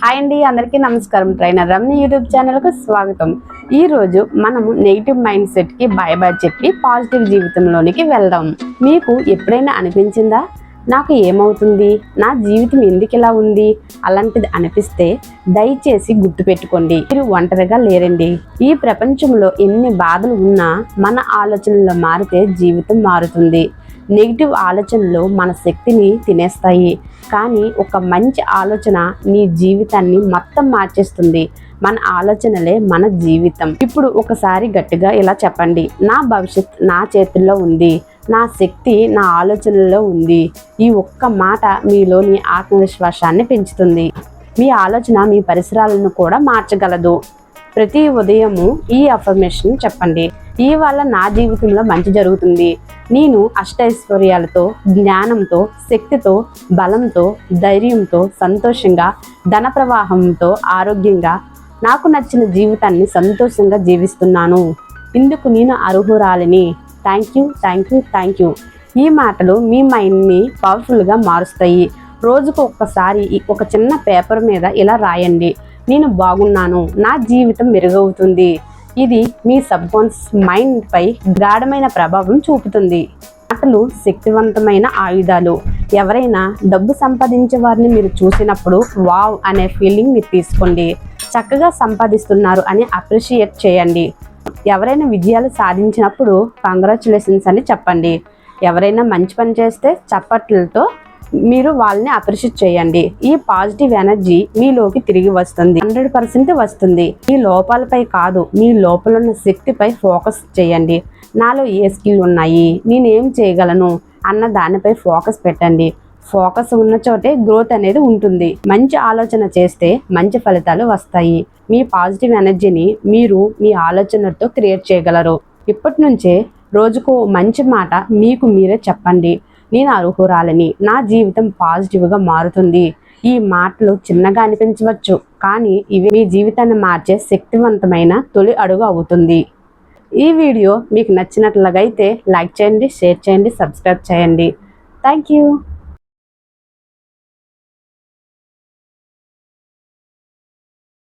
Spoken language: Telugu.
హాయ్ అండి, అందరికీ నమస్కారం. ట్రైనర్ రమ్ని యూట్యూబ్ ఛానల్కు స్వాగతం. ఈరోజు మనము నెగిటివ్ మైండ్ సెట్కి బై బై చెప్పి పాజిటివ్ జీవితంలోనికి వెళ్దాం. మీకు ఎప్పుడైనా అనిపించిందా, నాకు ఏమవుతుంది, నా జీవితం ఎందుకు ఇలా ఉంది అలాంటిది అనిపిస్తే దయచేసి గుర్తుపెట్టుకోండి, మీరు ఒంటరిగా లేరండి. ఈ ప్రపంచంలో ఎన్ని బాధలు ఉన్నా మన ఆలోచనలు మారితే జీవితం మారుతుంది. నెగిటివ్ ఆలోచనలు మన శక్తిని తినేస్తాయి, కానీ ఒక మంచి ఆలోచన నీ జీవితాన్ని మొత్తం మార్చేస్తుంది. మన ఆలోచనలే మన జీవితం. ఇప్పుడు ఒకసారి గట్టిగా ఇలా చెప్పండి, నా భవిష్యత్ నా చేతుల్లో ఉంది, నా శక్తి నా ఆలోచనల్లో ఉంది. ఈ ఒక్క మాట మీలోని ఆత్మవిశ్వాసాన్ని పెంచుతుంది. మీ ఆలోచన మీ పరిసరాలను కూడా మార్చగలదు. ప్రతి ఉదయము ఈ అఫర్మేషన్ చెప్పండి, ఇవాళ నా జీవితంలో మంచి జరుగుతుంది. నేను అష్టైశ్వర్యాలతో, జ్ఞానంతో, శక్తితో, బలంతో, ధైర్యంతో, సంతోషంగా, ధన ప్రవాహంతో, ఆరోగ్యంగా, నాకు నచ్చిన జీవితాన్ని సంతోషంగా జీవిస్తున్నాను. ఇందుకు నేను అర్హురాలిని. Thank you, thank you, thank you. ఈ మాటలు మీ మైండ్ని పవర్ఫుల్గా మారుస్తాయి. రోజుకు ఒక్కసారి ఒక చిన్న పేపర్ మీద ఇలా రాయండి, నేను బాగున్నాను, నా జీవితం మెరుగవుతుంది. ఇది మీ సబ్కాన్షియస్ మైండ్ పై గాఢమైన ప్రభావం చూపుతుంది. మాటలు శక్తివంతమైన ఆయుధాలు. ఎవరైనా డబ్బు సంపాదించే వారిని మీరు చూసినప్పుడు వావ్ అనే ఫీలింగ్ మీరు తీసుకోండి. చక్కగా సంపాదిస్తున్నారు అని అప్రిషియేట్ చేయండి. ఎవరైనా విజయాలు సాధించినప్పుడు కంగ్రాచులేషన్స్ అని చెప్పండి. ఎవరైనా మంచి పని చేస్తే చప్పట్లతో మీరు వాళ్ళని అప్రిషియేట్ చేయండి. ఈ పాజిటివ్ ఎనర్జీ మీలోకి తిరిగి వస్తుంది, 100% వస్తుంది. మీ లోపాలపై కాదు, మీ లోపల ఉన్న శక్తిపై ఫోకస్ చేయండి. నాలో ఏ స్కిల్ ఉన్నాయి, నేనేం చేయగలను అన్న దానిపై ఫోకస్ పెట్టండి. ఫోకస్ ఉన్న చోటే గ్రోత్ అనేది ఉంటుంది. మంచి ఆలోచన చేస్తే మంచి ఫలితాలు వస్తాయి. మీ పాజిటివ్ ఎనర్జీని మీరు మీ ఆలోచనలతో క్రియేట్ చేయగలరు. ఇప్పటి నుంచే రోజుకు మంచి మాట మీకు మీరే చెప్పండి, నేను అర్హురాలని, నా జీవితం పాజిటివ్గా మారుతుంది. ఈ మాటలు చిన్నగా అనిపించవచ్చు, కానీ ఇవి మీ జీవితాన్ని మార్చే శక్తివంతమైన తొలి అడుగు అవుతుంది. ఈ వీడియో మీకు నచ్చినట్లయితే లైక్ చేయండి, షేర్ చేయండి, సబ్స్క్రైబ్ చేయండి. Thank you.